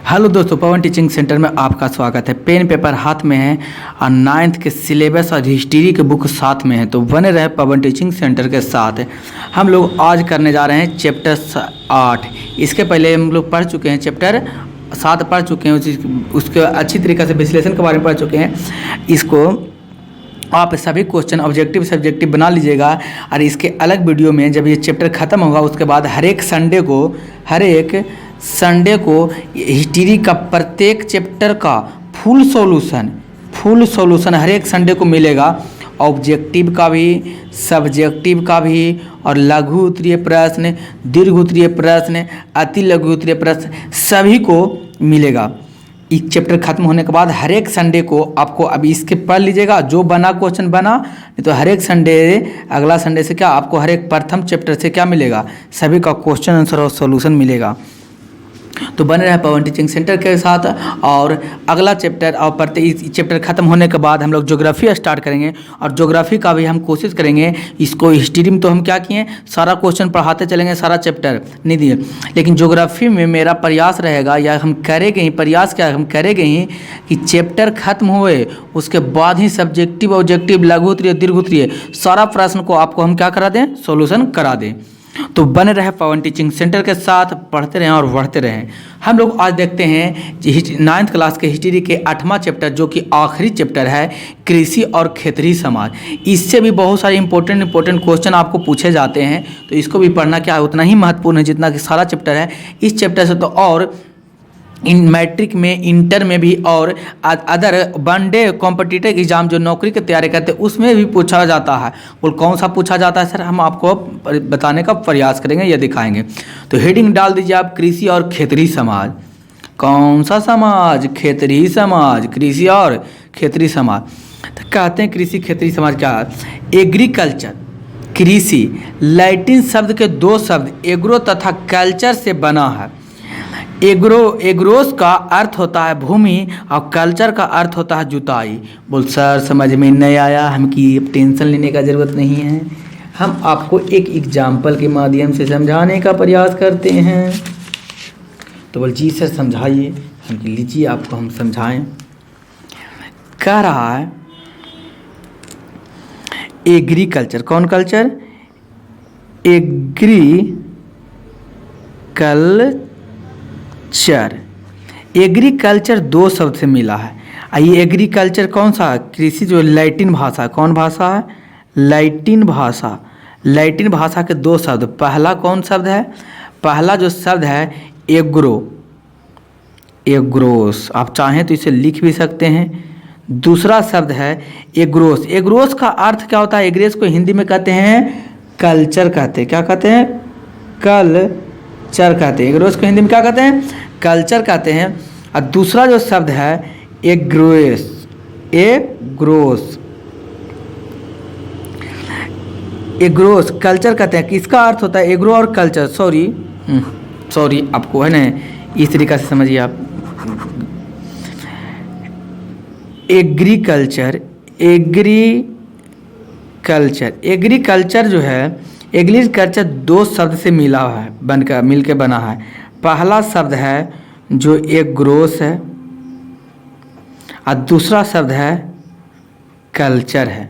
Hello दोस्तों, पवन teaching centre में आपका स्वागत है। पेन पेपर हाथ में है और 9th के सिलेबस और हिस्ट्री के बुक साथ में है, तो बने रहे पवन टीचिंग सेंटर के साथ। हम लोग आज करने जा रहे हैं चैप्टर 8। इसके पहले हम लोग पढ़ चुके हैं, चैप्टर 7 पढ़ चुके हैं, उसके अच्छी तरीके से विश्लेषण के बारे में पढ़ चुके हैं। इसको आप सभी क्वेश्चन ऑब्जेक्टिव सब्जेक्टिव बना लीजिएगा और इसके अलग वीडियो में जब ये चैप्टर ख़त्म होगा उसके बाद हर एक संडे को हिस्ट्री का प्रत्येक चैप्टर का फुल सॉल्यूशन हर एक संडे को मिलेगा। ऑब्जेक्टिव का भी, सब्जेक्टिव का भी, और लघु उत्तरीय प्रश्न, दीर्घ उत्तरीय प्रश्न, अति लघु उत्तरीय प्रश्न सभी को मिलेगा। इस चैप्टर खत्म होने के बाद हर एक संडे को आपको, अभी इसके पढ़ लीजिएगा, जो बना क्वेश्चन बना, नहीं तो हर एक संडे, अगला संडे से क्या आपको हर एक प्रथम चैप्टर से क्या मिलेगा, सभी का क्वेश्चन आंसर और सॉल्यूशन मिलेगा। तो बने रहे पवन टीचिंग सेंटर के साथ। और अगला चैप्टर और प्रत्येक चैप्टर खत्म होने के बाद हम लोग ज्योग्राफी स्टार्ट करेंगे, और ज्योग्राफी का भी हम कोशिश करेंगे। इसको हिस्ट्री में तो हम क्या किए, सारा क्वेश्चन पढ़ाते चलेंगे, सारा चैप्टर नहीं दिए, लेकिन ज्योग्राफी में मेरा प्रयास रहेगा, या हम करेंगे ही, प्रयास क्या हम करेंगे ही कि चैप्टर खत्म हुए उसके बाद ही सब्जेक्टिव, ऑब्जेक्टिव, लघु उत्तरीय, दीर्घ उत्तरीय सारा प्रश्न को आपको हम क्या करा दें, सॉल्यूशन करा दें। तो बने रहे पवन टीचिंग सेंटर के साथ, पढ़ते रहें और बढ़ते रहें। हम लोग आज देखते हैं 9th क्लास के हिस्ट्री के 8वां चैप्टर, जो कि आखिरी चैप्टर है, कृषि और क्षेत्रीय समाज। इससे भी बहुत सारे इंपॉर्टेंट क्वेश्चन आपको पूछे जाते हैं, तो इसको भी पढ़ना क्या है, उतना ही महत्वपूर्ण है जितना कि सारा चैप्टर है। इस चैप्टर से तो और इन मैट्रिक में, इंटर में भी, और अदर वनडे कॉम्पिटिटिव एग्जाम जो नौकरी की तैयारी करते हैं उसमें भी पूछा जाता है। बोल कौन सा पूछा जाता है सर, हम आपको बताने का प्रयास करेंगे या दिखाएंगे। तो हेडिंग डाल दीजिए आप, कृषि और क्षेत्रीय समाज। कौन सा समाज, क्षेत्रीय समाज, कृषि और क्षेत्रीय समाज। तो कहते हैं कृषि क्षेत्रीय समाज क्या है। एग्रीकल्चर, कृषि लैटिन शब्द के 2 शब्द एग्रो तथा कल्चर से बना है। एग्रोस का अर्थ होता है भूमि और कल्चर का अर्थ होता है जुताई। बोल सर समझ में नहीं आया, हम की टेंशन लेने का ज़रूरत नहीं है, हम आपको एक एग्जाम्पल के माध्यम से समझाने का प्रयास करते हैं। तो बोल जी सर समझाइए, हम लीजिए आपको हम समझाएं। कह रहा है एग्रीकल्चर, कौन कल्चर, एग्रीकल्चर 2 शब्द से मिला है। ये एग्रीकल्चर कौन सा, कृषि जो लैटिन भाषा, कौन भाषा है, लैटिन भाषा के 2 शब्द। पहला कौन शब्द है, पहला जो शब्द है एग्रोस, आप चाहें तो इसे लिख भी सकते हैं। दूसरा शब्द है एग्रोस। एग्रोस का अर्थ क्या होता है, एग्रोस को हिंदी में कहते हैं कल्चर, कहते हैं क्या कहते हैं, कल्चर कहते हैं। एग्रोस को हिंदी में क्या कहते हैं, कल्चर कहते हैं। और दूसरा जो शब्द है एग्रोस कल्चर कहते हैं। किसका अर्थ होता है एग्रो और कल्चर, सॉरी आपको है ना, इस तरीक़ा से समझिए आप। एग्रीकल्चर जो है, एग्रीकल्चर 2 शब्द से मिल के बना है। पहला शब्द है जो एग्रोस है और दूसरा शब्द है कल्चर है,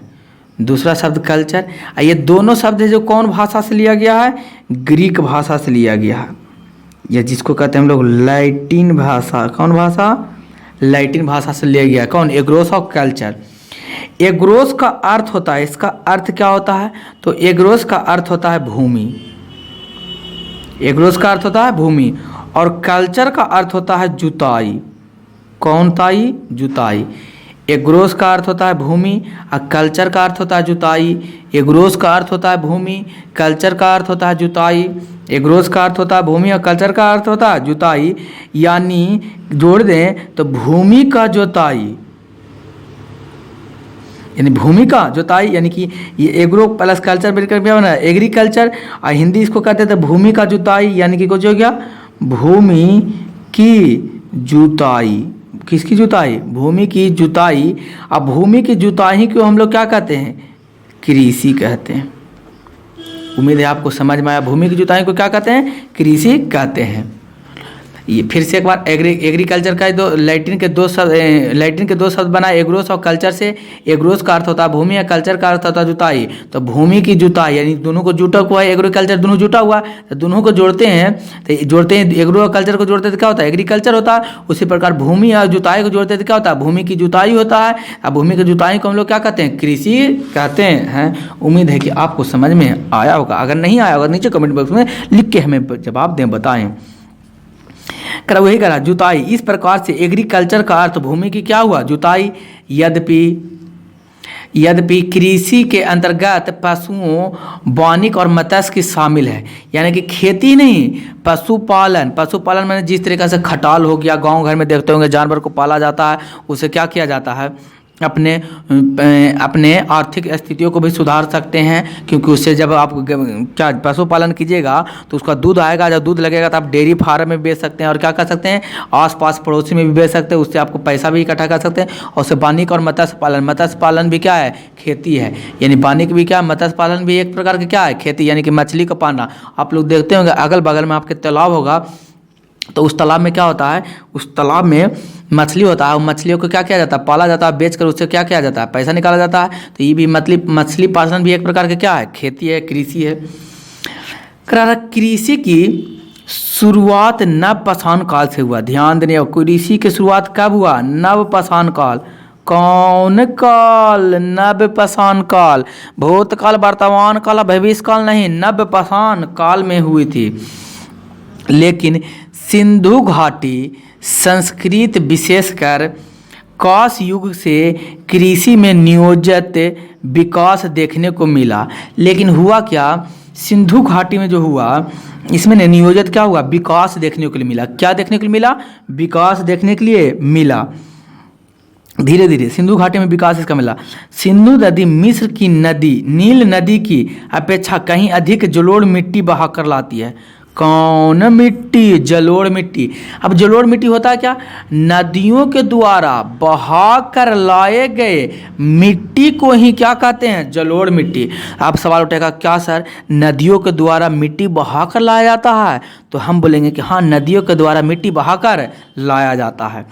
दूसरा शब्द कल्चर। ये दोनों शब्द है जो कौन भाषा से लिया गया है, ग्रीक भाषा से लिया गया है, या जिसको कहते हैं हम लोग लैटिन भाषा। कौन भाषा, लैटिन भाषा से लिया गया। कौन, एग्रोस और कल्चर। एग्रोस का अर्थ होता है, इसका अर्थ क्या होता है, तो एग्रोस का अर्थ होता है भूमि, एग्रोस का अर्थ होता है भूमि, और कल्चर का अर्थ होता है जुताई। कौन ताई, जुताई। एग्रोस का अर्थ होता है भूमि और कल्चर का अर्थ होता है जुताई। एग्रोस का अर्थ होता है भूमि, कल्चर का अर्थ होता है जुताई। एग्रोस का अर्थ होता है भूमि और कल्चर का अर्थ होता है जुताई, यानी जोड़ दें तो भूमि का जुताई, यानी भूमि का जुताई, यानी कि ये एग्रो प्लस कल्चर मिलकर क्या बना, एग्रीकल्चर। और हिंदी इसको कहते हैं तो भूमि का जुताई, यानी कि कुछ हो गया भूमि की जुताई। किसकी जुताई, भूमि की जुताई। अब भूमि की जुताई को हम लोग क्या कहते हैं, कृषि कहते हैं। उम्मीद है आपको समझ में आया। भूमि की जुताई को क्या कहते हैं, कृषि कहते हैं। ये फिर से एक बार एग्रीकल्चर का लैटिन के दो शब्द बना, एग्रोस और कल्चर से। एग्रोस का अर्थ होता है भूमि, या कल्चर का अर्थ होता है जुताई। तो भूमि की जुताई यानी दोनों को जुटा हुआ है, एग्रीकल्चर दोनों जुटा हुआ, तो दोनों को जोड़ते हैं, एग्रो और कल्चर को जोड़ते हैं तो क्या होता है, एग्रीकल्चर होता है। उसी प्रकार भूमि और जुताई को जोड़ते हैं तो क्या होता है, भूमि की जुताई होता है। अब भूमि की जुताई को हम लोग क्या कहते हैं, कृषि कहते हैं। उम्मीद है कि आपको समझ में आया होगा। अगर नहीं आया होगा नीचे कमेंट बॉक्स में लिख के हमें जवाब दें, बताएं। करा वही करा जुताई। इस प्रकार से एग्रीकल्चर का अर्थ भूमि की क्या हुआ, जुताई। यद्यपि कृषि के अंतर्गत पशुओं, वानिक और मत्स्य की शामिल है, यानी कि खेती नहीं, पशुपालन में जिस तरीके से खटाल हो गया, गांव घर में देखते होंगे जानवर को पाला जाता है, उसे क्या किया जाता है, अपने आर्थिक स्थितियों को भी सुधार सकते हैं, क्योंकि उससे जब आप क्या पशुपालन कीजिएगा तो उसका दूध आएगा, जब दूध लगेगा तो आप डेयरी फार्म में बेच सकते हैं, और क्या कर सकते हैं, आसपास पड़ोसी में भी बेच सकते हैं, उससे आपको पैसा भी इकट्ठा कर सकते हैं। और उससे वानिक और मत्स्य पालन भी क्या है, खेती है, यानी वानिक भी क्या है, मत्स्य पालन भी एक प्रकार का क्या है, खेती, यानी कि मछली को पालना। आप लोग देखते होंगे अगल बगल में आपके तालाब होगा, तो उस तालाब में क्या होता है, उस तालाब में मछली होता है, और मछलियों को क्या किया जाता है, पाला जाता है, बेचकर उससे क्या किया जाता है, पैसा निकाला जाता है। तो ये भी मछली पालन भी एक प्रकार का क्या है, खेती है, कृषि है। कृषि की शुरुआत नवपाषाण काल से हुआ। ध्यान देने, कृषि की शुरुआत कब हुआ, नवपाषाण काल। कौन काल, नवपाषाण काल। भूतकाल, वर्तमान काल, भविष्य काल नहीं, नवपाषाण काल में हुई थी। लेकिन सिंधु घाटी संस्कृत विशेषकर कांस युग से कृषि में नियोजित विकास देखने को मिला। लेकिन हुआ क्या, सिंधु घाटी में जो हुआ, इसमें नियोजित क्या हुआ, विकास देखने के लिए मिला। क्या देखने के लिए मिला, विकास देखने के लिए मिला। धीरे धीरे सिंधु घाटी में विकास इसका मिला। सिंधु नदी मिस्र की नदी नील नदी की अपेक्षा कहीं अधिक जलोढ़ मिट्टी बहा कर लाती है। कौन मिट्टी, जलोढ़ मिट्टी। अब जलोढ़ मिट्टी होता है क्या, नदियों के द्वारा बहा कर लाए गए मिट्टी को ही क्या कहते हैं, जलोढ़ मिट्टी। आप सवाल उठेगा क्या सर, नदियों के द्वारा मिट्टी बहा कर लाया जाता है, तो हम बोलेंगे कि हाँ, नदियों के द्वारा मिट्टी बहा कर लाया जाता है।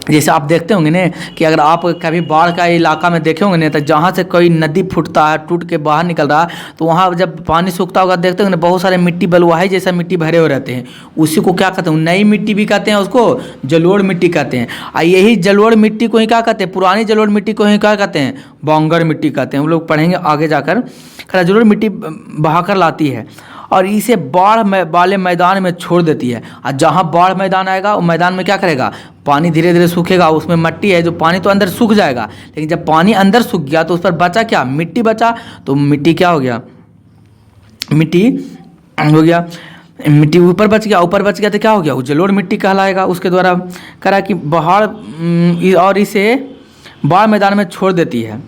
जैसे आप देखते होंगे ना कि अगर आप कभी बाढ़ का इलाका में देखे होंगे ना, तो जहाँ से कोई नदी फूटता है, टूट के बाहर निकल रहा है, तो वहाँ जब पानी सूखता होगा देखते होंगे ना, बहुत सारे मिट्टी बलुआही जैसा मिट्टी भरे हुए रहते हैं। उसी को क्या कहते हैं, नई मिट्टी भी कहते हैं, उसको जलोढ़ मिट्टी कहते हैं। और यही जलोढ़ मिट्टी को ही क्या कहते हैं, पुरानी जलोढ़ मिट्टी को ही क्या कहते हैं, बांगर मिट्टी कहते हैं। हम लोग पढ़ेंगे आगे जाकर। जलोढ़ मिट्टी बहा कर लाती है और इसे बाढ़ वाले मैदान में छोड़ देती है। और जहाँ बाढ़ मैदान आएगा, वो मैदान में क्या करेगा, पानी धीरे धीरे सूखेगा, उसमें मिट्टी है, जो पानी तो अंदर सूख जाएगा, लेकिन जब पानी अंदर सूख गया तो उस पर बचा क्या, मिट्टी बचा। तो मिट्टी क्या हो गया, मिट्टी हो गया, मिट्टी ऊपर बच गया, ऊपर बच गया तो क्या हो गया, वो जलोढ़ मिट्टी कहलाएगा। उसके द्वारा करा कि बाढ़ और इसे बाढ़ मैदान में छोड़ देती है,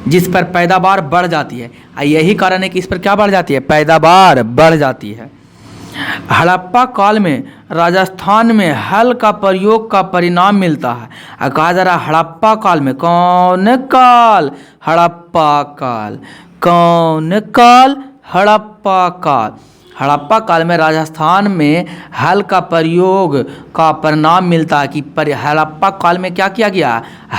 जिस पर पैदावार बढ़ जाती है। यही कारण है कि इस पर क्या बढ़ जाती है, पैदावार बढ़ जाती है। हड़प्पा काल में राजस्थान में हल का प्रयोग का परिणाम मिलता है। कहा जा रहा हड़प्पा काल में, कौन काल, हड़प्पा काल। कौन काल, हड़प्पा काल। हड़प्पा काल में राजस्थान में हल का प्रयोग का परिणाम मिलता है कि हड़प्पा काल में क्या किया गया,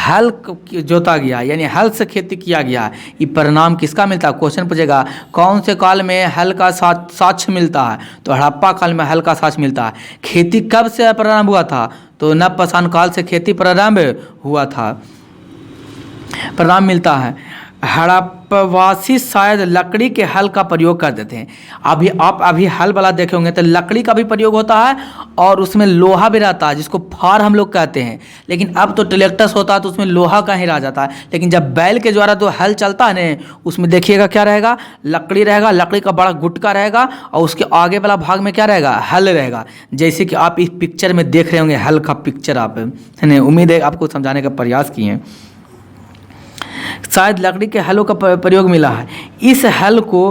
हल जोता गया, यानी हल से खेती किया गया। ये परिणाम किसका मिलता है, क्वेश्चन पूछेगा कौन से काल में हल का साक्ष्य मिलता है, तो हड़प्पा काल में हल का साक्ष्य मिलता है। खेती कब से प्रारंभ हुआ था, तो नवपाषाण काल से खेती प्रारंभ हुआ था, परिणाम मिलता है। हड़प्पवासी शायद लकड़ी के हल का प्रयोग करते थे। अभी हल वाला देखे होंगे तो लकड़ी का भी प्रयोग होता है और उसमें लोहा भी रहता है, जिसको फार हम लोग कहते हैं। लेकिन अब तो ट्रैक्टर्स होता है तो उसमें लोहा का ही रह जाता है। लेकिन जब बैल के द्वारा तो हल चलता है ना, उसमें देखिएगा क्या रहेगा, लकड़ी रहेगा, लकड़ी का बड़ा गुटका रहेगा और उसके आगे वाला भाग में क्या रहेगा, हल रहेगा। जैसे कि आप इस पिक्चर में देख रहे होंगे, हल का पिक्चर आप है ना, उम्मीद है आपको समझाने का प्रयास किए हैं। शायद लकड़ी के हलों का प्रयोग मिला है। इस हल को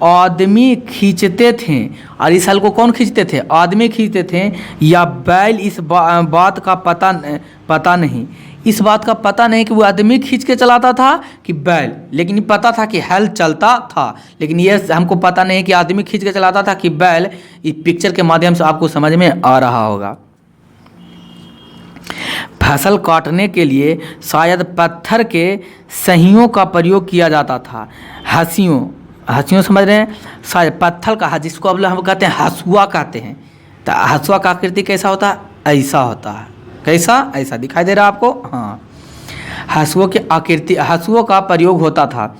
आदमी खींचते थे, और इस हल को कौन खींचते थे, आदमी खींचते थे, या बैल, इस बात का पता नहीं। इस बात का पता नहीं कि वो आदमी खींच के चलाता था कि बैल, लेकिन पता था कि हल चलता था, लेकिन ये हमको पता नहीं कि आदमी खींच के चलाता था कि बैल। इस पिक्चर के माध्यम से आपको समझ में आ रहा होगा। फसल काटने के लिए शायद पत्थर के सहियों का प्रयोग किया जाता था। हंसियों समझ रहे हैं, शायद पत्थर का, जिसको अब हम कहते हैं हंसुआ कहते हैं। तो हंसुआ का आकृति कैसा होता है? ऐसा होता है। कैसा? ऐसा दिखाई दे रहा है आपको? हाँ, हंसुओं की आकृति, हंसुओं का प्रयोग होता था।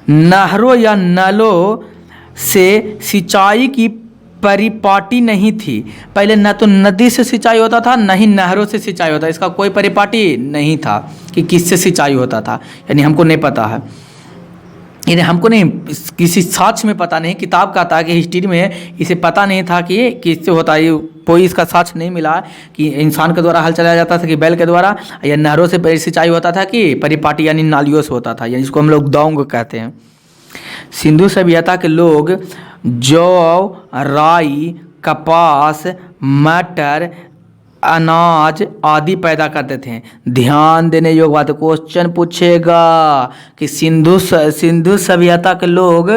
नहरों या नलों से सिंचाई की परिपाटी नहीं थी। पहले न तो नदी से सिंचाई होता था, न ही नहरों से सिंचाई होता, इसका कोई परिपाटी नहीं था कि किससे सिंचाई होता था, यानी हमको नहीं पता है। यानी हमको नहीं, किसी साक्ष्य में पता नहीं, किताब कहता है कि हिस्ट्री में इसे पता नहीं था कि किससे होता है। कोई इसका साक्ष्य नहीं मिला कि इंसान के द्वारा हल चलाया जाता था कि बैल के द्वारा, या नहरों से सिंचाई होता था कि परिपाटी यानी नालियों से होता था, यानी इसको हम लोग दौंग कहते हैं। सिंधु सभ्यता के लोग जौ, राई, कपास, मटर, अनाज आदि पैदा करते थे। ध्यान देने योग्य बात, क्वेश्चन पूछेगा कि सिंधु सभ्यता के लोग,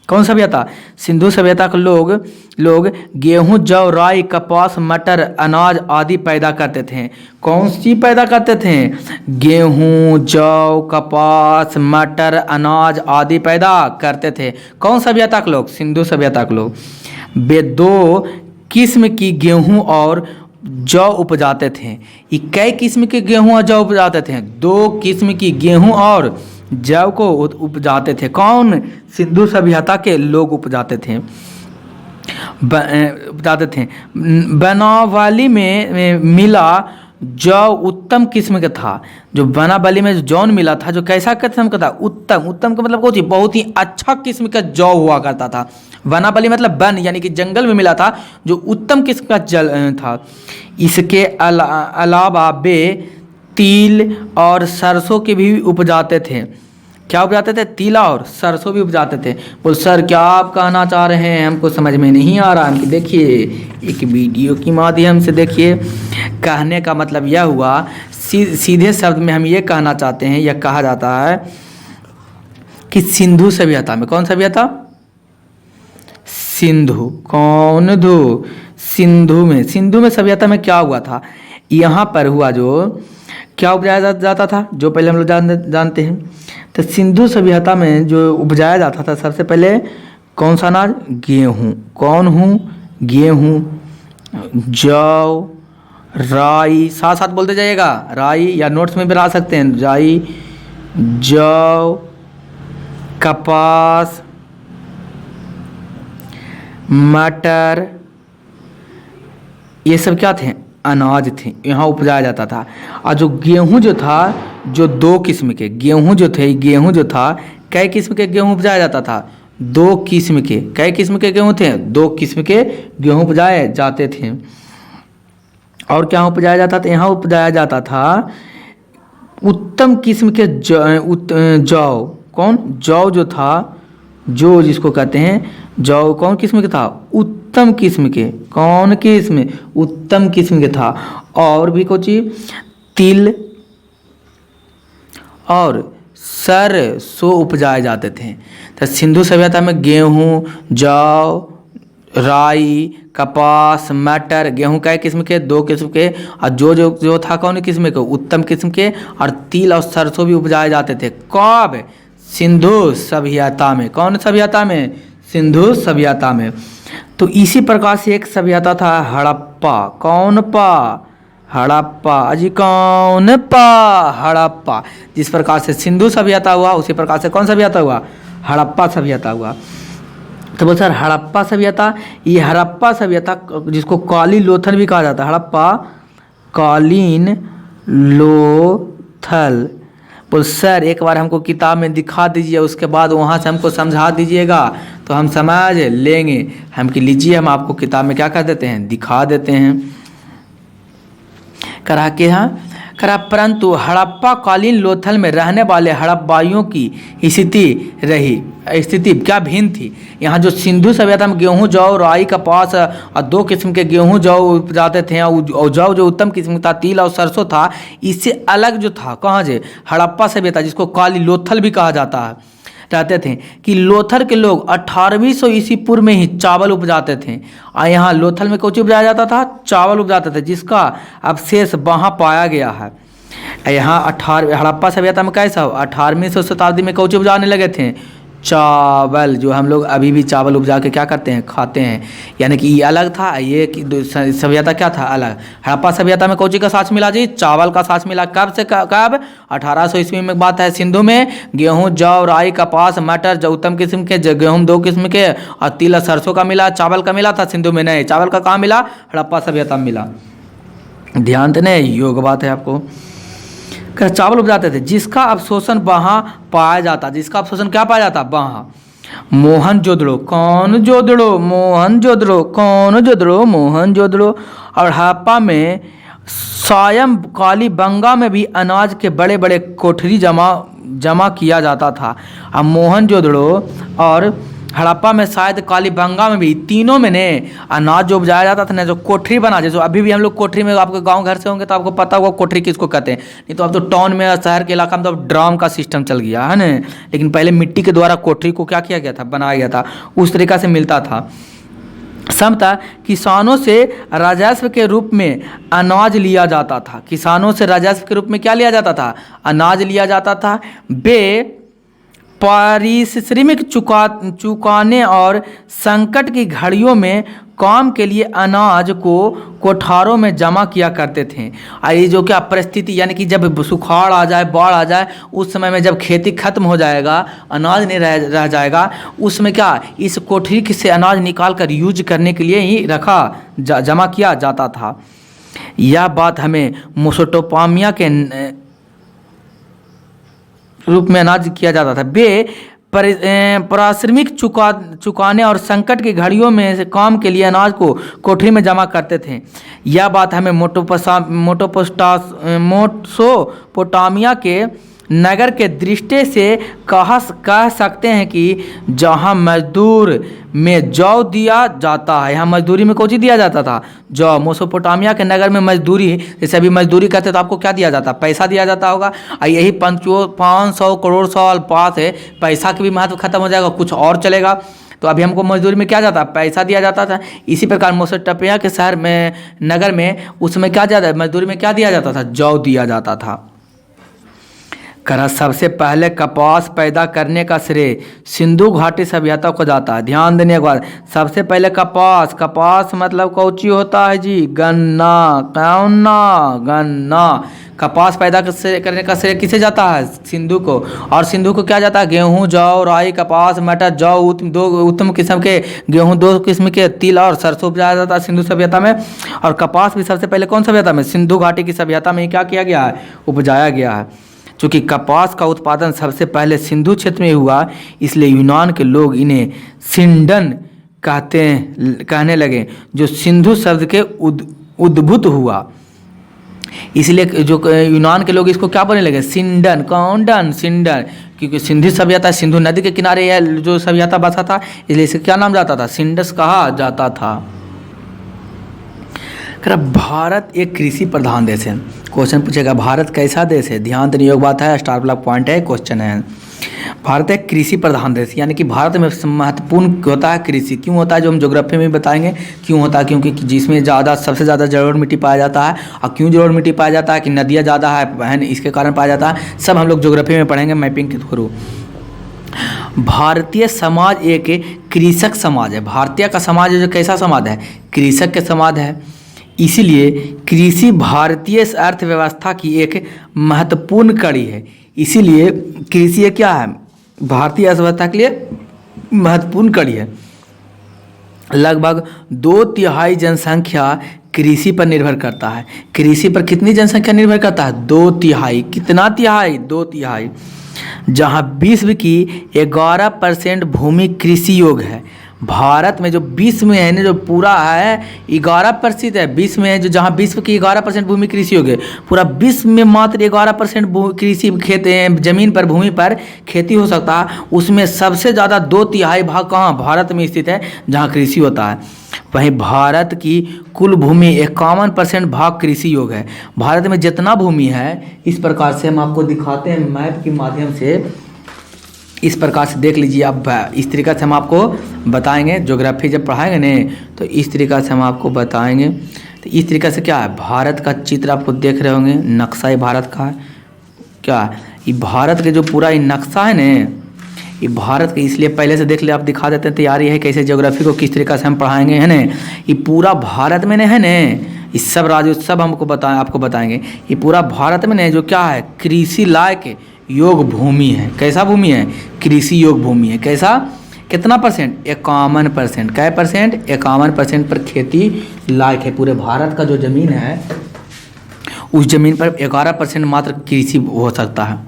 कौन सभ्यता? सिंधु सभ्यता के लोग गेहूं, जौ, राई, कपास, मटर, अनाज आदि पैदा करते थे। कौन सी पैदा करते थे? गेहूं, जौ, कपास, मटर, अनाज आदि पैदा करते थे। कौन सभ्यता के लोग? सिंधु सभ्यता के लोग। वे 2 किस्म की गेहूं और जौ उपजाते थे। ये कई किस्म के गेहूं और जौ उपजाते थे? 2 किस्म की गेहूं और जौ को उपजाते थे। कौन? सिंधु सभ्यता के लोग उपजाते थे। बनावली में मिला जौ उत्तम किस्म का था। जो बनावली में जौन मिला था, जो कैसा किस्म का था? उत्तम। उत्तम का मतलब कौन? बहुत ही अच्छा किस्म का जौ हुआ करता था। बनावली मतलब वन, यानी कि जंगल में मिला था, जो उत्तम किस्म का जल था। इसके अलावा वे तिल और सरसों के भी उपजाते थे। क्या उपजाते थे? तिल और सरसों भी उपजाते थे। बोल सर क्या आप कहना चाह रहे हैं, हमको समझ में नहीं आ रहा। देखिए एक वीडियो के माध्यम से देखिए, कहने का मतलब यह हुआ, सीधे शब्द में हम ये कहना चाहते हैं, यह कहा जाता है कि सिंधु सभ्यता में, कौन सभ्यता? सिंधु। कौन धु? सिंधु में सभ्यता में क्या हुआ था? यहाँ पर हुआ जो क्या उपजाया जाता था, जो पहले हम लोग जानते हैं। तो सिंधु सभ्यता में जो उपजाया जाता था, सबसे पहले कौन सा अनाज? गेहूँ। कौन हूँ? गेहूँ, जौ, राई, साथ साथ बोलते जाइएगा, राई, या नोट्स में भी ला सकते हैं। राई, जौ, कपास, मटर, ये सब क्या थे? अनाज थे, यहाँ उपजाया जाता था। और जो गेहूँ जो था, जो 2 किस्म के गेहूँ जो थे, गेहूँ जो था, कई किस्म के गेहूँ उपजाया जाता था? 2 किस्म के। कई किस्म के गेहूँ थे? 2 किस्म के गेहूँ उपजाए जाते थे। और क्या उपजाया जाता था? यहाँ उपजाया जाता था उत्तम किस्म के जौ। कौन? जौ जो था, जो जिसको कहते हैं जौ, कौन किस्म के था? उत्तम किस्म के। कौन किस्म? उत्तम किस्म के था। और भी कुछ तिल और सरसों उपजाए जाते थे। तो सिंधु सभ्यता में गेहूँ, जौ, राई, कपास, मटर, गेहूँ कई किस्म के? 2 किस्म के। और जो था कौन किस्म के? उत्तम किस्म के। और तिल और सरसों भी उपजाए जाते थे। कब? सिंधु सभ्यता में। कौन सभ्यता में? सिंधु सभ्यता में। तो इसी प्रकार से एक सभ्यता था हड़प्पा। कौन पा? हड़प्पा। अजी कौन पा? हड़प्पा। जिस प्रकार से सिंधु सभ्यता हुआ, उसी प्रकार से कौन सभ्यता हुआ? हड़प्पा सभ्यता हुआ। तो बोल सर हड़प्पा सभ्यता, ये हड़प्पा सभ्यता जिसको कालीन लोथल भी कहा जाता है, हड़प्पा कालीन लोथल। बोल सर एक बार हमको किताब में दिखा दीजिए, उसके बाद वहाँ से हमको समझा दीजिएगा तो हम समझ लेंगे। हम कि लीजिए, हम आपको किताब में क्या कर देते हैं? दिखा देते हैं। करा के यहाँ खरा परंतु हड़प्पा कालीन लोथल में रहने वाले हड़प्पाइयों की स्थिति क्या भिन्न थी। यहाँ जो सिंधु सभ्यता में गेहूँ जौ राई कपास और दो किस्म के गेहूँ जौ उपजाते थे और जौ जो उत्तम किस्म का तिल और सरसों था, इससे अलग जो था कहाँ जे हड़प्पा सभ्यता जिसको काली लोथल भी कहा जाता है, रहते थे कि लोथल के लोग 1800 ईस्वी पूर्व में ही चावल उपजाते थे। और यहाँ लोथल में कुछ उपजाया जाता था, चावल उपजाते थे, जिसका अवशेष वहाँ पाया गया है। यहाँ हड़प्पा सभ्यता में कैसा 18वीं शताब्दी में कौच उपजाने लगे थे, चावल, जो हम लोग अभी भी चावल उपजा के क्या करते हैं, खाते हैं। यानी कि ये अलग था, ये सभ्यता क्या था, अलग। हड़प्पा सभ्यता में कौची का साक्ष्य मिला जी, चावल का साक्ष्य मिला। कब से कब 1800 ईस्वी में बात है। सिंधु में गेहूँ जौ राई कपास मटर जो उत्तम किस्म के, गेहूँ 2 किस्म के और तिल और सरसों का मिला, चावल का मिला था। सिंधु में नहीं, चावल का कहाँ मिला, हड़प्पा सभ्यता में मिला। ध्यान देने योग्य बात है आपको। चावल उपजाते थे जिसका अवशोषण वहाँ पाया जाता, जिसका अवशोषण क्या पाया जाता वहाँ। मोहनजोदड़ो, और हड़प्पा में सायम काली बंगा में भी अनाज के बड़े बड़े कोठरी जमा किया जाता था। अब मोहनजोदड़ो और हड़प्पा में शायद कालीबंगा में भी, तीनों में ने अनाज जो उपजाया जाता था ना, जो कोठरी बना, जैसे अभी भी हम लोग कोठरी में, आपके गांव घर से होंगे तो आपको पता होगा कोठरी किसको कहते हैं। नहीं तो अब तो टाउन में शहर के इलाका में तो ड्रम का सिस्टम चल गया है ना, लेकिन पहले मिट्टी के द्वारा कोठरी को क्या किया गया था, बनाया गया था, उस तरीका से मिलता था। समता किसानों से राजस्व के रूप में अनाज लिया जाता था, किसानों से राजस्व के रूप में क्या लिया जाता था, अनाज लिया जाता था। बे पारिश्रमिक चुकाने और संकट की घड़ियों में काम के लिए अनाज को कोठारों में जमा किया करते थे। और ये जो क्या परिस्थिति, यानी कि जब सुखाड़ आ जाए, बाढ़ आ जाए, उस समय में जब खेती खत्म हो जाएगा, अनाज नहीं रह जाएगा, उसमें क्या इस कोठरी से अनाज निकाल कर यूज करने के लिए ही जमा किया जाता था। यह बात हमें मेसोपोटामिया के रूप में अनाज किया जाता था। बे पारिश्रमिक चुकाने और संकट की घड़ियों में से काम के लिए अनाज को कोठरी में जमा करते थे। यह बात हमें मेसोपोटामिया के नगर के दृष्टि से कह सकते हैं कि जहाँ मजदूर में जौ दिया जाता है, यहाँ मजदूरी में कौन सी दिया जाता था, जौ। मेसोपोटामिया के नगर में मजदूरी, जैसे अभी मजदूरी करते तो आपको क्या दिया जाता, पैसा दिया जाता होगा। और यही 500 करोड़ साल पास है, पैसा की भी महत्व खत्म हो जाएगा, कुछ और चलेगा। तो अभी हमको मजदूरी में क्या जाता, पैसा दिया जाता था। इसी प्रकार मेसोपोटामिया के शहर में, नगर में, उसमें क्या जाता, मजदूरी में क्या दिया जाता था, जौ दिया जाता था। सबसे पहले कपास पैदा करने का श्रेय सिंधु घाटी सभ्यता को जाता है। ध्यान देने के बाद, सबसे पहले कपास मतलब कौची होता है जी, गन्ना। कपास पैदा करने का श्रेय किसे जाता है, सिंधु को। और सिंधु को क्या जाता है, गेहूँ जौ राई कपास मटर जौ, 2 उत्तम किस्म के गेहूँ, 2 किस्म के तिल और सरसों उपजाया जाता है सिंधु सभ्यता में। और कपास भी सबसे पहले कौन सभ्यता में, सिंधु घाटी की सभ्यता में ही क्या किया गया है, उपजाया गया है। चूँकि कपास का उत्पादन सबसे पहले सिंधु क्षेत्र में हुआ, इसलिए यूनान के लोग इन्हें सिंडन कहने लगे, जो सिंधु शब्द के उद्भूत हुआ। इसलिए जो यूनान के लोग इसको क्या बोलने लगे, सिंडन। सिंडन, क्योंकि सिंधु सभ्यता सिंधु नदी के किनारे यह जो सभ्यता बसा था, इसलिए इसे क्या नाम जाता था, सिंडस कहा जाता था। भारत एक कृषि प्रधान देश है। क्वेश्चन पूछेगा भारत कैसा देश है, ध्यान देने योग्य बात है, स्टार प्लस पॉइंट है, क्वेश्चन है। भारत एक कृषि प्रधान देश, यानी कि भारत में महत्वपूर्ण होता है कृषि। क्यों होता है, जो हम ज्योग्राफी में बताएंगे क्यों होता है, क्योंकि जिसमें सबसे ज़्यादा जलोढ़ मिट्टी पाया जाता है। और क्यों जलोढ़ मिट्टी पाया जाता है, कि नदियाँ ज़्यादा है, इसके कारण पाया जाता है। सब हम लोग ज्योग्राफी में पढ़ेंगे मैपिंग के थ्रू। भारतीय समाज एक कृषक समाज है। भारतीय का समाज जो कैसा समाज है, कृषक के समाज है। इसीलिए कृषि भारतीय अर्थव्यवस्था की एक महत्वपूर्ण कड़ी है। इसीलिए कृषि ये क्या है, भारतीय अर्थव्यवस्था के लिए महत्वपूर्ण कड़ी है। लगभग 2/3 जनसंख्या कृषि पर निर्भर करता है। कृषि पर कितनी जनसंख्या निर्भर करता है, 2/3। कितना तिहाई, 2/3। जहाँ विश्व की 11% भूमि कृषि योग्य है। भारत में जो विश्व में है ना, जो पूरा है 11% है। विश्व में है जो, जहाँ विश्व की 11% भूमि कृषि हो गई, पूरा विश्व में मात्र 11% कृषि खेत जमीन पर, भूमि पर खेती हो सकता है। उसमें सबसे ज़्यादा 2/3 भाग कहाँ, भारत में स्थित है, जहाँ कृषि होता है। वहीं भारत की कुल भूमि 51% भाग कृषि योग्य है। भारत में जितना भूमि है, इस प्रकार से हम आपको दिखाते हैं मैप के माध्यम से। इस प्रकार से देख लीजिए आप, इस तरीक़ा से हम आपको बताएंगे। ज्योग्राफी जब पढ़ाएंगे न, तो इस तरीक़ा से हम आपको बताएंगे। तो इस तरीक़ा से क्या है, भारत का चित्र आपको देख रहे होंगे, नक्शा ये भारत का है। क्या है ये भारत के जो पूरा ये नक्शा है न, ये भारत के, इसलिए पहले से देख ले, आप दिखा देते हैं तैयारी है कैसे ज्योग्राफी को किस तरीक़ा से हम पढ़ाएंगे, है न। ये पूरा भारत में न है न, इस सब राज्यों सब हमको आपको बताएंगे। ये पूरा भारत में न जो क्या है, कृषि लायक योग भूमि है। कैसा भूमि है, कृषि योग भूमि है। कैसा, कितना परसेंट, 51%। कै परसेंट, 51% पर खेती लायक है। पूरे भारत का जो ज़मीन है, उस ज़मीन पर 11% मात्र कृषि हो सकता है।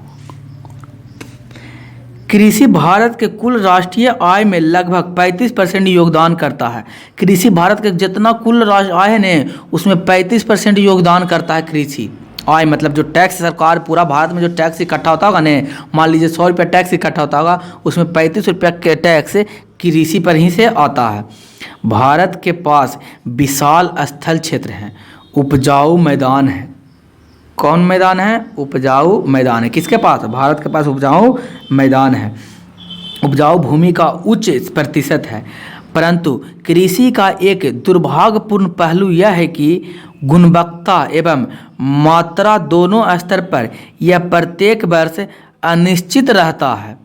कृषि भारत के कुल राष्ट्रीय आय में लगभग 35% योगदान करता है। कृषि भारत के जितना कुल राष्ट्रीय आय है न, उसमें 35% योगदान करता है कृषि आय। मतलब जो टैक्स सरकार, पूरा भारत में जो टैक्स इकट्ठा होता होगा न, मान लीजिए 100 रुपये टैक्स इकट्ठा होता होगा, उसमें 35 रुपये के टैक्स कृषि पर ही से आता है। भारत के पास विशाल स्थल क्षेत्र हैं, उपजाऊ मैदान है। कौन मैदान है, उपजाऊ मैदान है। किसके पास, भारत के पास उपजाऊ मैदान है। उपजाऊ भूमि का उच्च प्रतिशत है। परंतु कृषि का एक दुर्भाग्यपूर्ण पहलू यह है कि गुणवत्ता एवं मात्रा दोनों स्तर पर यह प्रत्येक वर्ष अनिश्चित रहता है।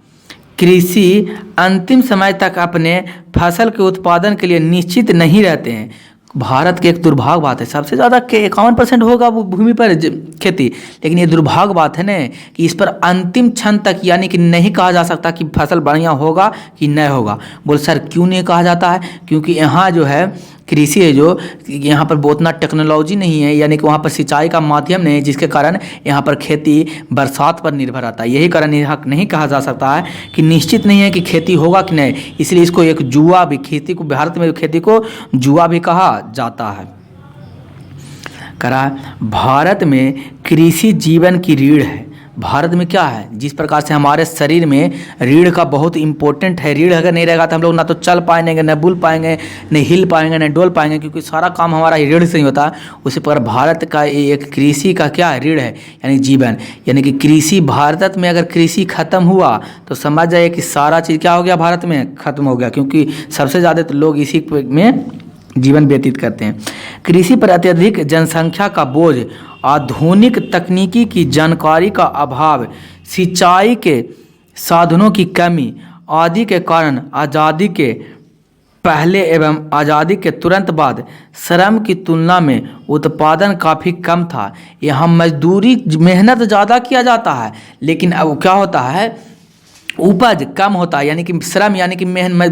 कृषि अंतिम समय तक अपने फसल के उत्पादन के लिए निश्चित नहीं रहते हैं। भारत की एक दुर्भाग्य बात है, सबसे ज़्यादा 51% होगा वो भूमि पर खेती, लेकिन ये दुर्भाग्य बात है न कि इस पर अंतिम क्षण तक यानी कि नहीं कहा जा सकता कि फसल बढ़िया होगा कि नहीं होगा। बोल सर क्यों नहीं कहा जाता है, क्योंकि यहाँ जो है कृषि है, जो यहाँ पर उतना टेक्नोलॉजी नहीं है, यानी कि वहाँ पर सिंचाई का माध्यम नहीं है, जिसके कारण यहाँ पर खेती बरसात पर निर्भर रहता है। यही कारण यहाँ नहीं कहा जा सकता है कि निश्चित नहीं है कि खेती होगा कि नहीं, इसलिए इसको एक जुआ भी, खेती को, भारत में खेती को जुआ भी कहा जाता है। करा भारत में कृषि जीवन की रीढ़ है। भारत में क्या है, जिस प्रकार से हमारे शरीर में रीढ़ का बहुत इंपॉर्टेंट है। रीढ़ अगर नहीं रहेगा तो हम लोग ना तो चल पाएंगे, ना बुल पाएंगे, न हिल पाएंगे, न डोल पाएंगे, क्योंकि सारा काम हमारा रीढ़ से ही होता है। उसी प्रकार भारत का एक कृषि का क्या है, रीढ़ है, यानी जीवन। यानी कि कृषि, भारत में अगर कृषि खत्म हुआ तो समझ जाइए कि सारा चीज़ क्या हो गया, भारत में खत्म हो गया, क्योंकि सबसे ज़्यादा तो लोग इसी में जीवन व्यतीत करते हैं। कृषि पर अत्यधिक जनसंख्या का बोझ, आधुनिक तकनीकी की जानकारी का अभाव, सिंचाई के साधनों की कमी आदि के कारण आज़ादी के पहले एवं आज़ादी के तुरंत बाद श्रम की तुलना में उत्पादन काफ़ी कम था। यहाँ मजदूरी मेहनत ज़्यादा किया जाता है, लेकिन अब क्या होता है, उपज कम होता है। यानी कि श्रम, यानी कि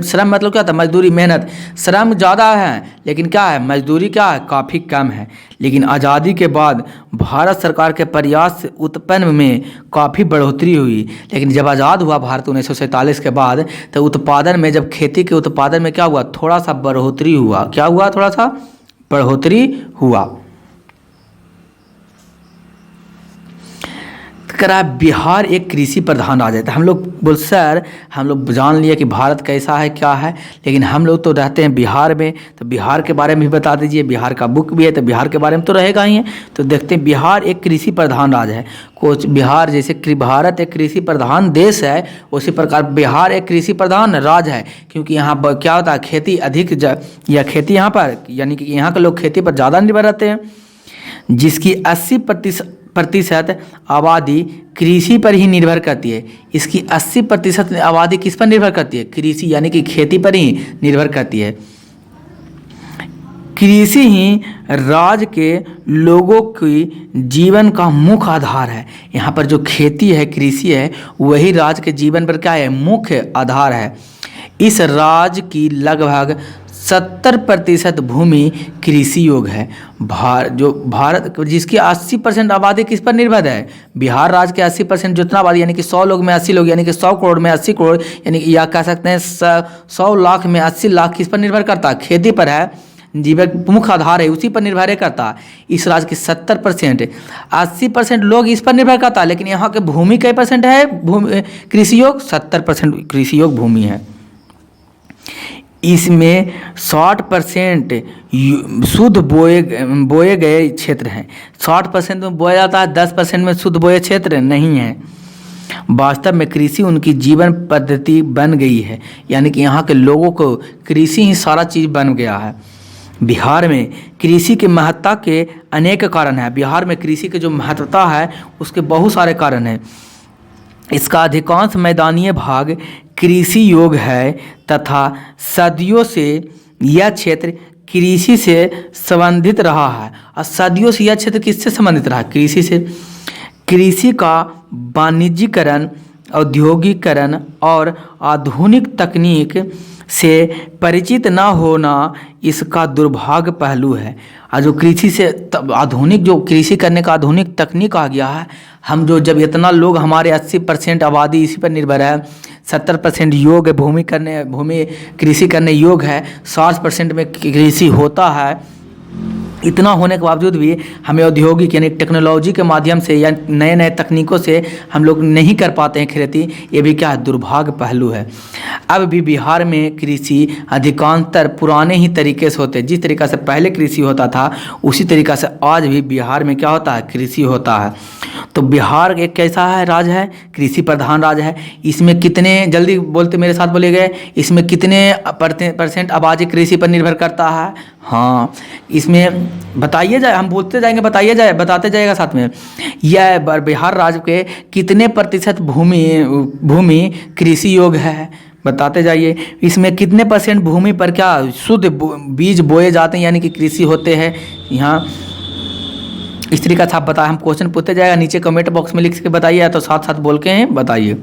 श्रम मतलब क्या होता है, मजदूरी, मेहनत। श्रम ज़्यादा है लेकिन क्या है, मजदूरी क्या है, काफ़ी कम है। लेकिन आज़ादी के बाद भारत सरकार के प्रयास से उत्पन्न में काफ़ी बढ़ोतरी हुई। लेकिन जब आज़ाद हुआ भारत 1947 के बाद, तो उत्पादन में, जब खेती के उत्पादन में क्या हुआ, थोड़ा सा बढ़ोतरी हुआ। क्या हुआ, थोड़ा सा बढ़ोतरी हुआ। करा बिहार एक कृषि प्रधान राज्य है। तो हम लोग बोल सर, हम लोग जान लिए कि भारत कैसा है, क्या है, लेकिन हम लोग तो रहते हैं बिहार में, तो बिहार के बारे में भी बता दीजिए। बिहार का बुक भी है, तो बिहार के बारे में तो रहेगा ही है। तो देखते हैं, बिहार एक कृषि प्रधान राज्य है। कुछ बिहार जैसे भारत एक कृषि प्रधान देश है, उसी प्रकार बिहार एक कृषि प्रधान राज्य है, क्योंकि यहाँ पर क्या होता है, खेती अधिक या खेती यहाँ पर, यानी कि यहाँ के लोग खेती पर ज़्यादा निर्भर रहते हैं, जिसकी 80% आबादी कृषि पर ही निर्भर करती है। इसकी 80% आबादी किस पर निर्भर करती है, कृषि यानी कि खेती पर ही निर्भर करती है। कृषि ही राज्य के लोगों की जीवन का मुख्य आधार है। यहाँ पर जो खेती है, कृषि है, वही राज्य के जीवन पर क्या है, मुख्य आधार है। इस राज्य की लगभग 70% भूमि कृषि योग्य है। भारत जिसकी 80% आबादी किस पर निर्भर है? बिहार राज्य के 80% जितना आबादी यानी कि 100 लोग में 80 लोग यानी कि 100 करोड़ में 80 करोड़ यानी कि या कह सकते हैं 100 लाख में 80 लाख किस पर निर्भर करता है? खेती पर है। जीवन मुख्य आधार है, उसी पर निर्भर करता है। इस राज्य के 70% 80% लोग इस पर निर्भर करता है, लेकिन यहाँ के भूमि कई परसेंट है कृषि योग्य? 70% कृषि योग्य भूमि है। इसमें 60% शुद्ध बोए गए क्षेत्र हैं। 60% में बोया जाता है, 10% में शुद्ध बोए क्षेत्र नहीं है। वास्तव में कृषि उनकी जीवन पद्धति बन गई है, यानी कि यहाँ के लोगों को कृषि ही सारा चीज़ बन गया है। बिहार में कृषि की महत्ता के अनेक कारण हैं। बिहार में कृषि की जो महत्ता है उसके बहुत सारे कारण हैं। इसका अधिकांश मैदानी भाग कृषि योग्य है तथा सदियों से यह क्षेत्र कृषि से संबंधित रहा है। और सदियों से यह क्षेत्र किससे संबंधित रहा? कृषि से। कृषि का वाणिज्यीकरण, औद्योगिकरण और आधुनिक तकनीक से परिचित न होना इसका दुर्भाग्य पहलू है। और जो कृषि से आधुनिक जो कृषि करने का आधुनिक तकनीक आ गया है, हम जो जब इतना लोग हमारे 80% आबादी इसी पर निर्भर है, 70% योग्य भूमि कृषि करने योग्य है, 60% में कृषि होता है। इतना होने के बावजूद भी हमें औद्योगिक यानी टेक्नोलॉजी के माध्यम से या नए नए तकनीकों से हम लोग नहीं कर पाते हैं खेती। ये भी क्या है? दुर्भाग्य पहलू है। अब भी बिहार में कृषि अधिकांशतर पुराने ही तरीके से होते हैं। जिस तरीक़ा से पहले कृषि होता था उसी तरीक़ा से आज भी बिहार में क्या होता है? कृषि होता है। तो बिहार एक कैसा है? राज्य है, कृषि प्रधान राज्य है। इसमें कितने, जल्दी बोलते मेरे साथ बोले गए, इसमें कितने % आबादी कृषि पर निर्भर करता है? हाँ, इसमें बताइए जाए, हम बोलते जाएंगे, बताते जाएगा साथ में। यह बिहार राज्य के कितने % भूमि कृषि योग्य है? बताते जाइए। इसमें कितने % भूमि पर क्या शुद्ध बीज बोए जाते हैं यानी कि कृषि होते हैं? यहाँ इस तरीका से आप बताएं, हम क्वेश्चन पूछते जाएगा, नीचे कमेंट बॉक्स में लिख के बताइए, तो साथ साथ बोल के हैं बताइए।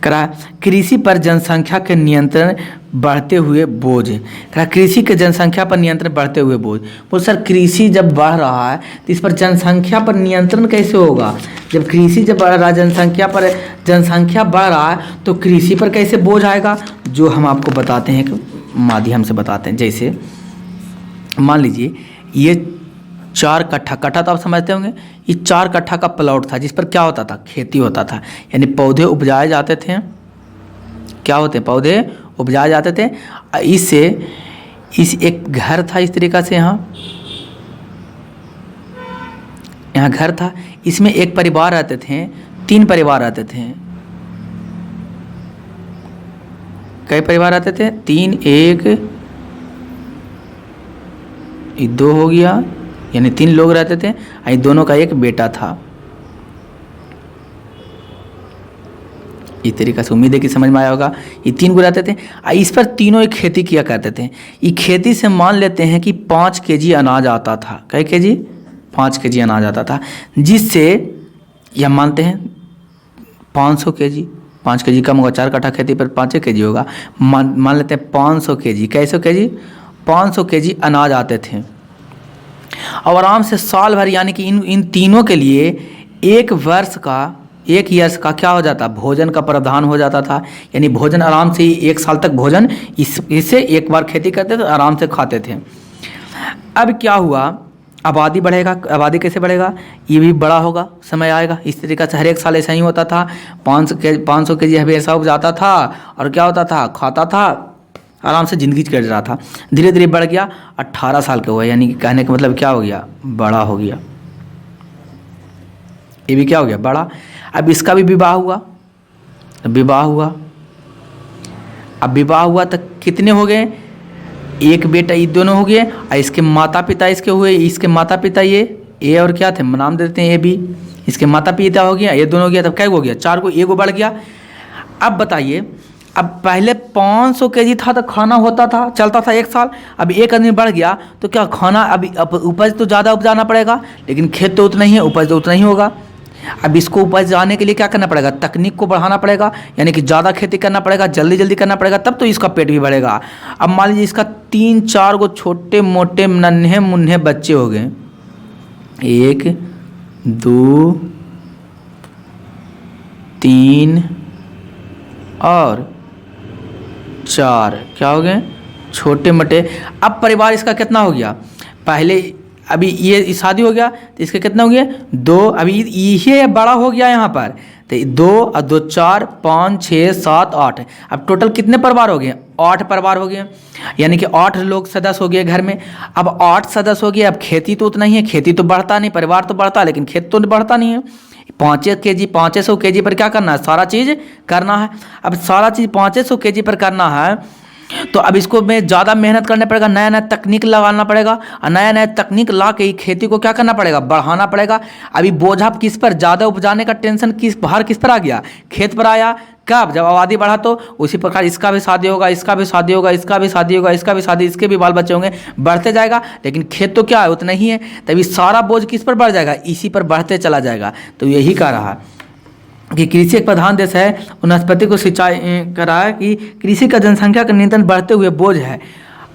करा कृषि पर जनसंख्या के नियंत्रण बढ़ते हुए बोझ। करा कृषि के जनसंख्या पर नियंत्रण बढ़ते हुए बोझ। बोल सर कृषि जब बढ़ रहा है तो इस पर जनसंख्या पर नियंत्रण कैसे होगा? जब कृषि जब बढ़ रहा है, जनसंख्या बढ़ रहा है तो कृषि पर कैसे बोझ आएगा? जो हम आपको बताते हैं कि माध्यम से बताते हैं। जैसे मान लीजिए ये 4 कट्ठा तो आप समझते होंगे, ये 4 कट्ठा का प्लॉट था जिस पर क्या होता था? खेती होता था, यानी पौधे उपजाए जाते थे। क्या होते हैं? पौधे उपजाए जाते थे। इससे एक घर था इस तरीक़ा से, यहाँ घर था, इसमें एक परिवार रहते थे, 3 परिवार रहते थे। कई परिवार रहते थे? 3, 1, 2 हो गया, यानी 3 लोग रहते थे। इन दोनों का एक बेटा था। इस तरीक़े से उम्मीद है कि समझ में आया होगा। ये 3 को रहते थे, इस पर तीनों एक खेती किया करते थे। ये खेती से मान लेते हैं कि 5 kg अनाज आता था। कई kg? 5 kg अनाज आता था, जिससे यह मानते हैं 500 kg। 5 kg कम होगा, 4 कट्ठा खेती पर 5 kg होगा। मान लेते हैं 500 kg। कैसे kg? 500 kg अनाज आते थे। और आराम से साल भर यानी कि इन तीनों के लिए 1 ईयर्स का क्या हो जाता? भोजन का प्रावधान हो जाता था। यानी भोजन आराम से 1 साल तक भोजन इससे एक बार खेती करते थे, आराम से खाते थे। अब क्या हुआ? आबादी बढ़ेगा। आबादी कैसे बढ़ेगा? ये भी बड़ा होगा, समय आएगा। इस तरीक़े से हर एक साल ऐसा ही होता था। 500 kg हमेशा उपजाता था और क्या होता था? खाता था, आराम से ज़िंदगी कट रहा था। धीरे धीरे बढ़ गया, 18 साल के हुआ, यानी कि कहने का मतलब क्या हो गया? बड़ा हो गया। ये भी क्या हो गया? बड़ा। अब इसका भी विवाह हुआ। अब विवाह हुआ तो कितने हो गए? एक बेटा, ये दोनों हो गए। और इसके माता पिता इसके हुए, इसके माता पिता ये और क्या थे? नाम देते हैं ए बी। इसके माता पिता हो गया, ये दोनों हो गया, तब क्या हो गया? 4 को, 1 बढ़ गया। अब बताइए, अब पहले 500 kg था तो खाना होता था, चलता था 1 साल। अब एक आदमी बढ़ गया तो क्या खाना, अब उपज तो ज़्यादा उपजाना पड़ेगा, लेकिन खेत तो उतना ही है, उपज तो उतना ही होगा। अब इसको उपज आने के लिए क्या करना पड़ेगा, तकनीक को बढ़ाना पड़ेगा, यानी कि ज़्यादा खेती करना पड़ेगा, जल्दी जल्दी करना पड़ेगा, तब तो इसका पेट भी बढ़ेगा। अब मान लीजिए इसका 3-4 गो छोटे मोटे नन्हे मुन्ने बच्चे हो गए, 1 2 3 और 4, क्या हो गए, छोटे मोटे। अब परिवार इसका कितना हो गया, पहले अभी ये शादी हो गया तो इसके कितना हो गया 2, अभी ये बड़ा हो गया यहाँ पर, तो 2 और 2 4 5 6 7 8, अब टोटल कितने परिवार हो गए, 8 परिवार हो गए, यानी कि 8 लोग सदस्य हो गए घर में। अब 8 सदस्य हो गए, अब खेती तो उतना ही है, खेती तो बढ़ता नहीं, परिवार तो बढ़ता है लेकिन खेत तो बढ़ता नहीं है। 500 kg 500 kg पर क्या करना है, सारा चीज़ करना है। अब सारा चीज़ 500 kg पर करना है तो अब इसको में ज़्यादा मेहनत करना पड़ेगा, नया नया तकनीक लगाना पड़ेगा, और नया नया तकनीक ला के खेती को क्या करना पड़ेगा, बढ़ाना पड़ेगा। अभी बोझा किस पर, ज़्यादा उपजाने का टेंशन किस, भार किस पर आ गया, खेत पर आया। कब, जब आबादी बढ़ा तो उसी प्रकार इसका भी शादी होगा, इसका भी शादी होगा, इसका भी शादी होगा, इसका भी शादी, इसके भी बाल बच्चे होंगे, बढ़ते जाएगा। लेकिन खेत तो क्या है, उतना ही है, तभी सारा बोझ किस पर बढ़ जाएगा, इसी पर बढ़ते चला जाएगा। तो यही कह रहा कि कृषि एक प्रधान देश है, वनस्पति को सिंचाई कर रहा है कि कृषि का जनसंख्या का निरंतर बढ़ते हुए बोझ है।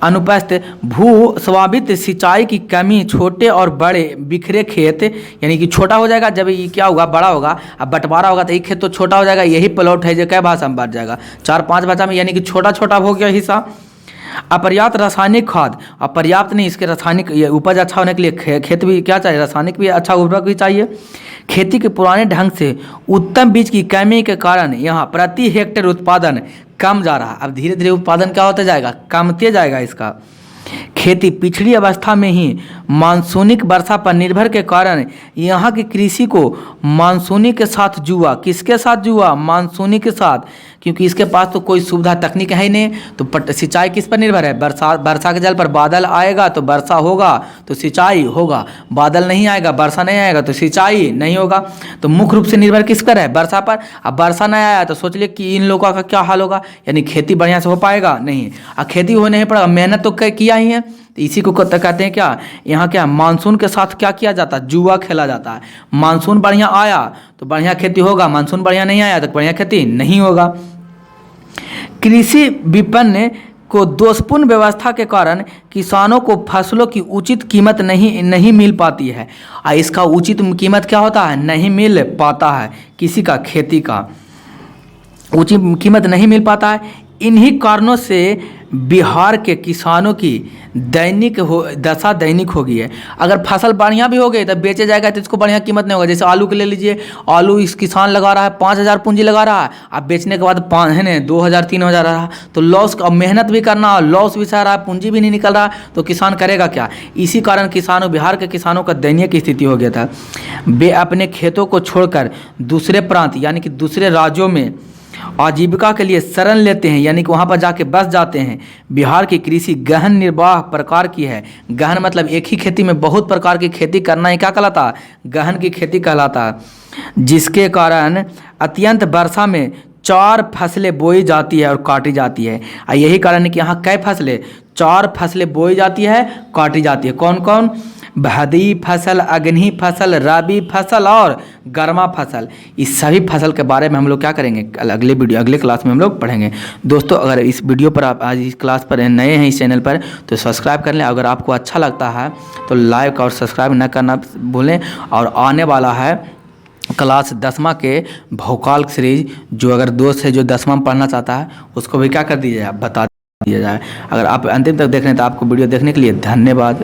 अनुपस्थित भू स्वाभित सिंचाई की कमी, छोटे और बड़े बिखरे खेत, यानी कि छोटा हो जाएगा जब ये क्या होगा, बड़ा होगा, अब बंटवारा होगा तो एक खेत तो छोटा हो जाएगा, यही प्लॉट है जो क्या भाषा में बढ़ जाएगा, 4-5 भाषा में, यानी कि छोटा छोटा हो गया हिस्सा। अपर्याप्त रासायनिक खाद, अपर्याप्त नहीं, इसके रासायनिक उपज अच्छा होने के लिए खेत भी क्या चाहिए, रासायनिक भी अच्छा उर्वरक भी चाहिए। खेती के पुराने ढंग से उत्तम बीज की कमी के कारण यहाँ प्रति हेक्टेयर उत्पादन कम जा रहा है। अब धीरे धीरे उत्पादन क्या होता जाएगा, कमते जाएगा इसका। खेती पिछड़ी अवस्था में ही मानसूनिक वर्षा पर निर्भर के कारण यहाँ की कृषि को मानसूनी के साथ जुआ, किसके साथ जुआ, मानसूनी के साथ, क्योंकि इसके पास तो कोई सुविधा तकनीक है ही नहीं। तो सिंचाई किस पर निर्भर है, वर्षा के जल पर, बादल आएगा तो वर्षा होगा तो सिंचाई होगा, बादल नहीं आएगा, वर्षा नहीं आएगा तो सिंचाई नहीं होगा। तो मुख्य रूप से निर्भर किस पर है, वर्षा पर। अब वर्षा नहीं आया तो सोच लिए कि इन लोगों का क्या हाल होगा, यानी खेती बढ़िया से हो पाएगा नहीं, और खेती हो नहीं पड़ेगा, मेहनत तो किया ही है। तो इसी को कहते हैं क्या, यहाँ क्या मानसून के साथ क्या किया जाता है, जुआ खेला जाता है। मानसून बढ़िया आया तो बढ़िया खेती होगा, मानसून बढ़िया नहीं आया तो बढ़िया खेती नहीं होगा। कृषि विपणन को दोषपूर्ण व्यवस्था के कारण किसानों को फसलों की उचित कीमत नहीं मिल पाती है। और इसका उचित कीमत क्या होता है, नहीं मिल पाता है, किसी का खेती का उचित कीमत नहीं मिल पाता है। इन्हीं कारणों से बिहार के किसानों की दशा दैनिक हो गई है। अगर फसल बढ़िया भी हो गई तब बेचे जाएगा तो इसको बढ़िया कीमत नहीं होगा। जैसे आलू के ले लीजिए, आलू इस किसान लगा रहा है, 5,000 पूंजी लगा रहा है, अब बेचने के बाद 2,000-3,000 रहा तो लॉस, अब मेहनत भी करना, लॉस भी सह रहा है, पूंजी भी नहीं निकल रहा, तो किसान करेगा क्या। इसी कारण बिहार के किसानों का दयनीय की स्थिति हो गया था। वे अपने खेतों को छोड़कर दूसरे प्रांत यानी कि दूसरे राज्यों में आजीविका के लिए शरण लेते हैं, यानी कि वहाँ पर जाके बस जाते हैं। बिहार की कृषि गहन निर्वाह प्रकार की है। गहन मतलब एक ही खेती में बहुत प्रकार की खेती करना ही क्या कहलाता है, गहन की खेती कहलाता है। जिसके कारण अत्यंत वर्षा में 4 फसलें बोई जाती है और काटी जाती है। और यही कारण है कि यहाँ कई फसलें, 4 फसलें बोई जाती है, काटी जाती है। कौन कौन, भादी फसल, अग्नि फसल, रबी फसल और गर्मा फसल। इस सभी फसल के बारे में हम लोग क्या करेंगे, अगले क्लास में हम लोग पढ़ेंगे। दोस्तों अगर इस वीडियो पर आप आज इस क्लास पर नए हैं इस चैनल पर तो सब्सक्राइब कर लें। अगर आपको अच्छा लगता है तो लाइक और सब्सक्राइब न करना भूलें। और आने वाला है क्लास 10वां के भौकाल सीरीज, जो अगर दोस्त है जो 10वां में पढ़ना चाहता है उसको भी क्या कर दीजिए, आप बता दिया जाए। अगर आप अंतिम तक देख रहे हैं तो आपको वीडियो देखने के लिए धन्यवाद।